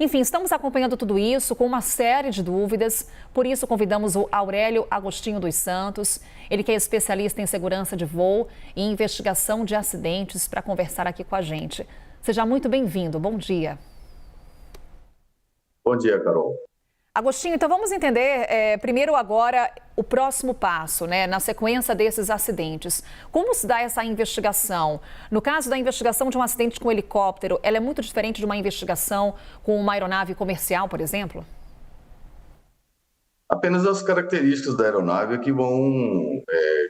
Enfim, estamos acompanhando tudo isso com uma série de dúvidas, por isso convidamos o Aurélio Agostinho dos Santos, ele que é especialista em segurança de voo e investigação de acidentes, para conversar aqui com a gente. Seja muito bem-vindo, bom dia. Bom dia, Carol. Agostinho, então vamos entender primeiro agora o próximo passo, né, na sequência desses acidentes. Como se dá essa investigação? No caso da investigação de um acidente com helicóptero, ela é muito diferente de uma investigação com uma aeronave comercial, por exemplo? Apenas as características da aeronave é que vão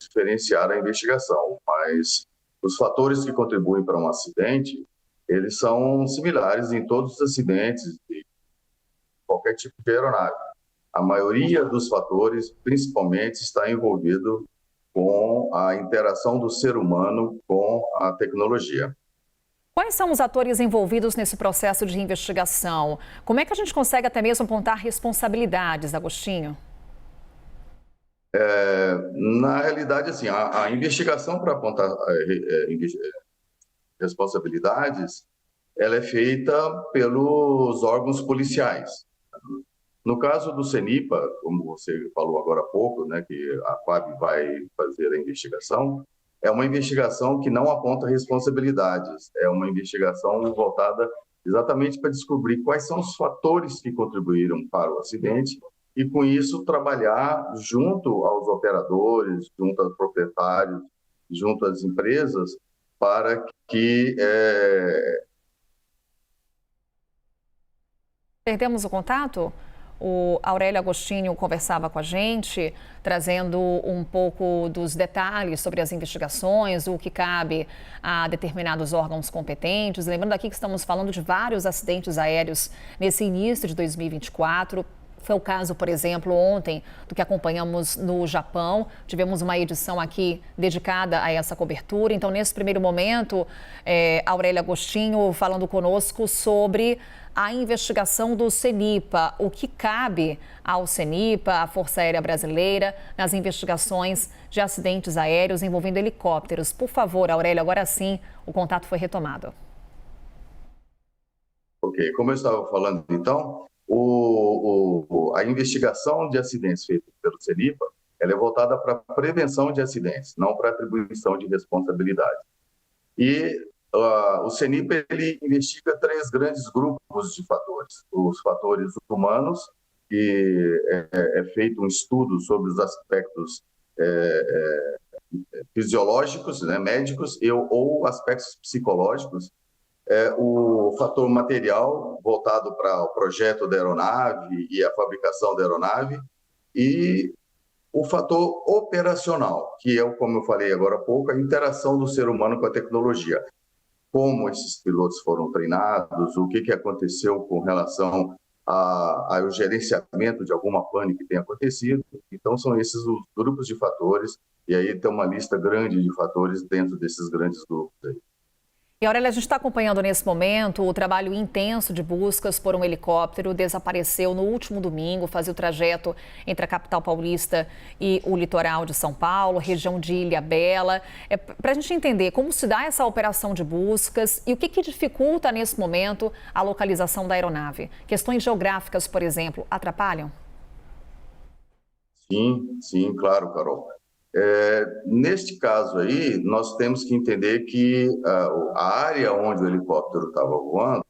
diferenciar a investigação, mas os fatores que contribuem para um acidente, eles são similares em todos os acidentes de qualquer tipo de aeronave. A maioria dos fatores, principalmente, está envolvido com a interação do ser humano com a tecnologia. Quais são os atores envolvidos nesse processo de investigação? Como é que a gente consegue até mesmo apontar responsabilidades, Agostinho? Na realidade, assim, a investigação para apontar responsabilidades, ela é feita pelos órgãos policiais. No caso do CENIPA, como você falou agora há pouco, né, que a FAB vai fazer a investigação, é uma investigação que não aponta responsabilidades, é uma investigação voltada exatamente para descobrir quais são os fatores que contribuíram para o acidente e, com isso, trabalhar junto aos operadores, junto aos proprietários, junto às empresas, para que... Perdemos o contato? O Aurélio Agostinho conversava com a gente, trazendo um pouco dos detalhes sobre as investigações, o que cabe a determinados órgãos competentes. Lembrando aqui que estamos falando de vários acidentes aéreos nesse início de 2024. Foi o caso, por exemplo, ontem, do que acompanhamos no Japão. Tivemos uma edição aqui dedicada a essa cobertura. Então, nesse primeiro momento, Aurélio Agostinho falando conosco sobre a investigação do CENIPA, o que cabe ao CENIPA, à Força Aérea Brasileira, nas investigações de acidentes aéreos envolvendo helicópteros. Por favor, Aurélio, agora sim, o contato foi retomado. Ok, como eu estava falando, então, a investigação de acidentes feita pelo CENIPA, ela é voltada para a prevenção de acidentes, não para a atribuição de responsabilidade. E o CENIPA, ele investiga 3 grandes grupos de fatores. Os fatores humanos, que é feito um estudo sobre os aspectos fisiológicos, né, médicos, ou aspectos psicológicos. O fator material, voltado para o projeto da aeronave e a fabricação da aeronave, e o fator operacional, que é, como eu falei agora há pouco, a interação do ser humano com a tecnologia. Como esses pilotos foram treinados, o que aconteceu com relação ao gerenciamento de alguma pane que tenha acontecido. Então, são esses os grupos de fatores, e aí tem uma lista grande de fatores dentro desses grandes grupos aí. E, Aurélia, a gente está acompanhando nesse momento o trabalho intenso de buscas por um helicóptero. Desapareceu no último domingo, fazia o trajeto entre a capital paulista e o litoral de São Paulo, região de Ilhabela. Para a gente entender como se dá essa operação de buscas e o que dificulta nesse momento a localização da aeronave. Questões geográficas, por exemplo, atrapalham? Sim, claro, Carol. Neste caso aí, nós temos que entender que a área onde o helicóptero estava voando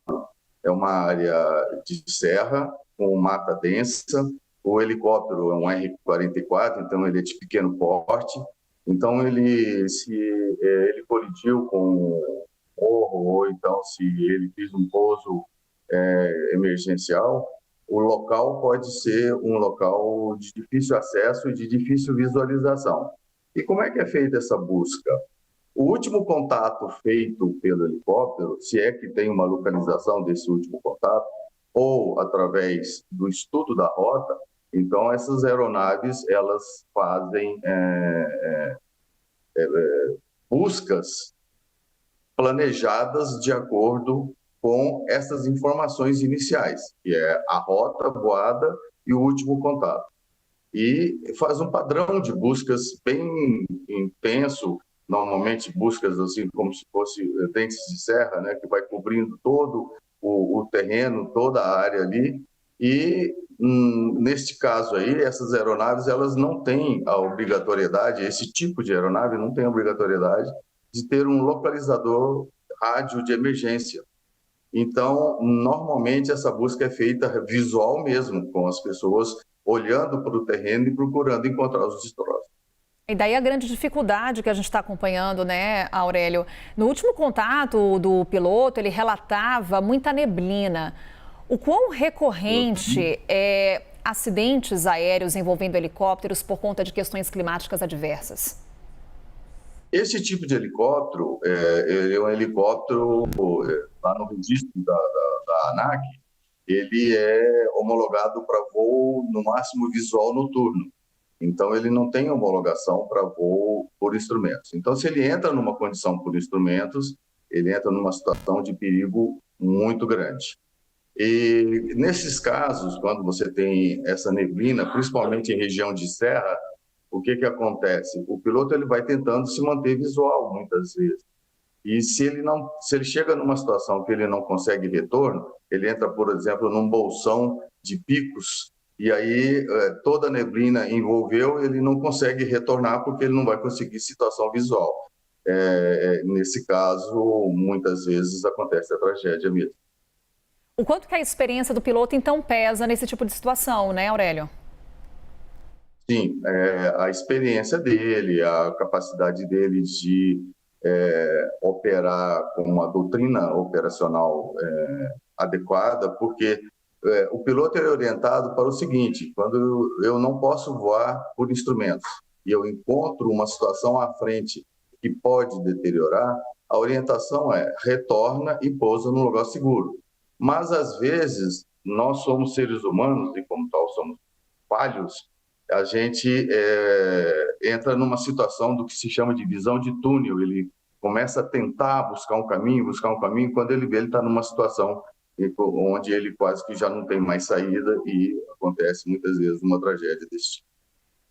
é uma área de serra, com mata densa. O helicóptero é um R-44, então ele é de pequeno porte. Então, se ele colidiu com um morro, ou então se ele fez um pouso emergencial, o local pode ser um local de difícil acesso e de difícil visualização. E como é que é feita essa busca? O último contato feito pelo helicóptero, se é que tem uma localização desse último contato, ou através do estudo da rota, então essas aeronaves elas fazem buscas planejadas de acordo com essas informações iniciais, que é a rota voada e o último contato. E faz um padrão de buscas bem intenso, normalmente buscas assim como se fosse dentes de serra, né, que vai cobrindo todo o terreno, toda a área ali, e neste caso aí, essas aeronaves, elas não têm a obrigatoriedade, esse tipo de aeronave não tem a obrigatoriedade de ter um localizador rádio de emergência. Então, normalmente essa busca é feita visual mesmo, com as pessoas olhando para o terreno e procurando encontrar os destroços. E daí a grande dificuldade que a gente está acompanhando, né, Aurélio? No último contato do piloto, ele relatava muita neblina. O quão recorrente é acidentes aéreos envolvendo helicópteros por conta de questões climáticas adversas? Esse tipo de helicóptero, ele é um helicóptero, lá no registro da ANAC, ele é homologado para voo, no máximo, visual noturno. Então, ele não tem homologação para voo por instrumentos. Então, se ele entra numa condição por instrumentos, ele entra numa situação de perigo muito grande. E nesses casos, quando você tem essa neblina, principalmente em região de serra, o que acontece? O piloto ele vai tentando se manter visual muitas vezes. E se ele chega numa situação que ele não consegue retorno, ele entra, por exemplo, num bolsão de picos e aí toda a neblina envolveu, ele não consegue retornar porque ele não vai conseguir situação visual. Nesse caso, muitas vezes acontece a tragédia mesmo. O quanto que a experiência do piloto, então, pesa nesse tipo de situação, né, Aurélio? Sim, a experiência dele, a capacidade dele de operar com uma doutrina operacional adequada, porque o piloto é orientado para o seguinte: quando eu não posso voar por instrumentos e eu encontro uma situação à frente que pode deteriorar, a orientação é retorna e pousa num lugar seguro. Mas, às vezes, nós somos seres humanos e, como tal, somos falhos. A gente entra numa situação do que se chama de visão de túnel. Ele começa a tentar buscar um caminho, quando ele vê, ele está numa situação onde ele quase que já não tem mais saída e acontece muitas vezes uma tragédia desse tipo.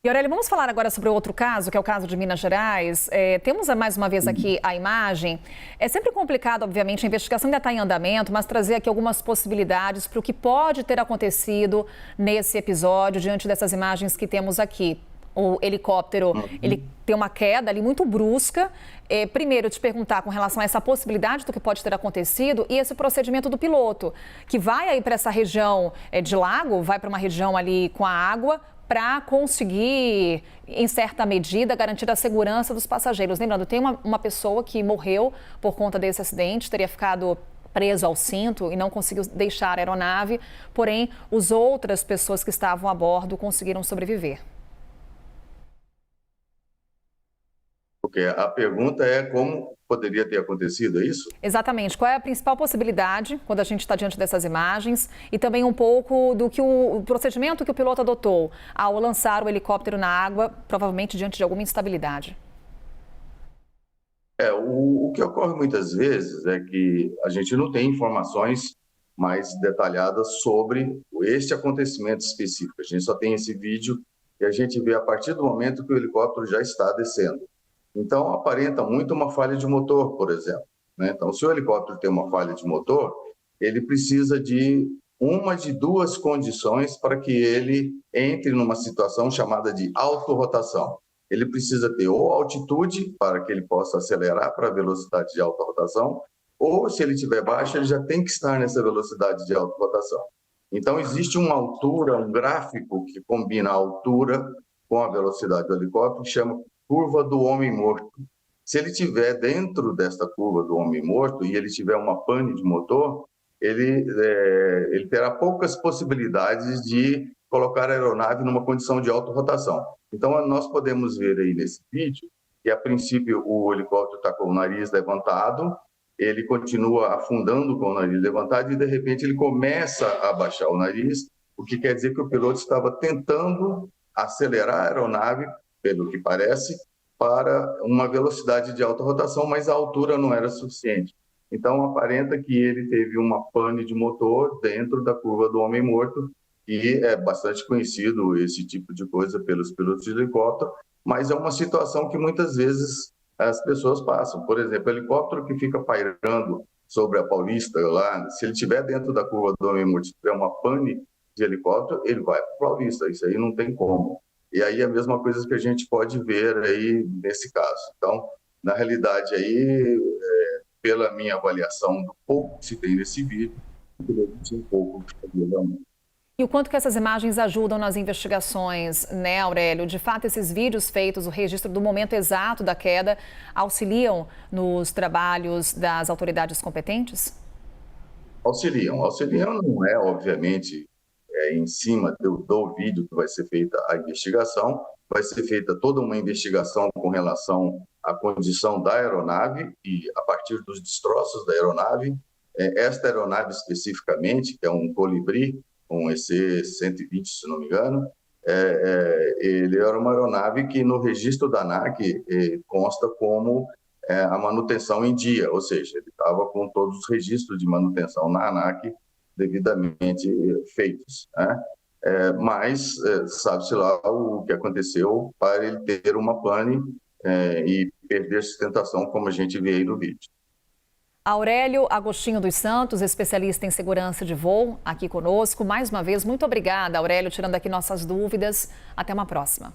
E, Aurélio, vamos falar agora sobre o outro caso, que é o caso de Minas Gerais. Temos mais uma vez aqui a imagem. É sempre complicado, obviamente, a investigação ainda está em andamento, mas trazer aqui algumas possibilidades para o que pode ter acontecido nesse episódio, diante dessas imagens que temos aqui. O helicóptero, ele tem uma queda ali muito brusca. Primeiro, te perguntar com relação a essa possibilidade do que pode ter acontecido e esse procedimento do piloto, que vai aí para essa região de lago, vai para uma região ali com a água, para conseguir, em certa medida, garantir a segurança dos passageiros. Lembrando, tem uma pessoa que morreu por conta desse acidente, teria ficado preso ao cinto e não conseguiu deixar a aeronave, porém, as outras pessoas que estavam a bordo conseguiram sobreviver. Porque a pergunta é como poderia ter acontecido, é isso? Exatamente. Qual é a principal possibilidade quando a gente está diante dessas imagens e também um pouco do que o procedimento que o piloto adotou ao lançar o helicóptero na água, provavelmente diante de alguma instabilidade? O que ocorre muitas vezes é que a gente não tem informações mais detalhadas sobre este acontecimento específico. A gente só tem esse vídeo e a gente vê a partir do momento que o helicóptero já está descendo. Então, aparenta muito uma falha de motor, por exemplo, né? Então, se o helicóptero tem uma falha de motor, ele precisa de uma de duas condições para que ele entre numa situação chamada de autorrotação. Ele precisa ter ou altitude para que ele possa acelerar para a velocidade de autorrotação, ou se ele estiver baixo, ele já tem que estar nessa velocidade de autorrotação. Então, existe uma altura, um gráfico que combina a altura com a velocidade do helicóptero, que chama curva do homem morto. Se ele estiver dentro desta curva do homem morto e ele tiver uma pane de motor, ele terá poucas possibilidades de colocar a aeronave numa condição de autorrotação. Então, nós podemos ver aí nesse vídeo que, a princípio, o helicóptero está com o nariz levantado, ele continua afundando com o nariz levantado e, de repente, ele começa a baixar o nariz, o que quer dizer que o piloto estava tentando acelerar a aeronave, pelo que parece, para uma velocidade de alta rotação, mas a altura não era suficiente. Então, aparenta que ele teve uma pane de motor dentro da curva do homem morto, e é bastante conhecido esse tipo de coisa pelos pilotos de helicóptero, mas é uma situação que muitas vezes as pessoas passam. Por exemplo, helicóptero que fica pairando sobre a Paulista lá, se ele estiver dentro da curva do Êmoi, se tiver uma pane de helicóptero, ele vai para a Paulista, isso aí não tem como. E aí a mesma coisa que a gente pode ver aí nesse caso. Então, na realidade aí, pela minha avaliação do pouco que se tem nesse vídeo, um pouco realmente. E o quanto que essas imagens ajudam nas investigações, né, Aurélio? De fato, esses vídeos feitos, o registro do momento exato da queda, auxiliam nos trabalhos das autoridades competentes? Auxiliam. Auxiliam não é, obviamente, em cima do vídeo que vai ser feita a investigação, vai ser feita toda uma investigação com relação à condição da aeronave e a partir dos destroços da aeronave. Esta aeronave especificamente, que é um Colibri, um EC-120, se não me engano, ele era uma aeronave que no registro da ANAC consta como a manutenção em dia, ou seja, ele estava com todos os registros de manutenção na ANAC devidamente feitos, né? Mas sabe-se lá o que aconteceu para ele ter uma pane e perder sustentação, como a gente vê aí no vídeo. Aurélio Agostinho dos Santos, especialista em segurança de voo, aqui conosco. Mais uma vez, muito obrigada, Aurélio, tirando aqui nossas dúvidas. Até uma próxima.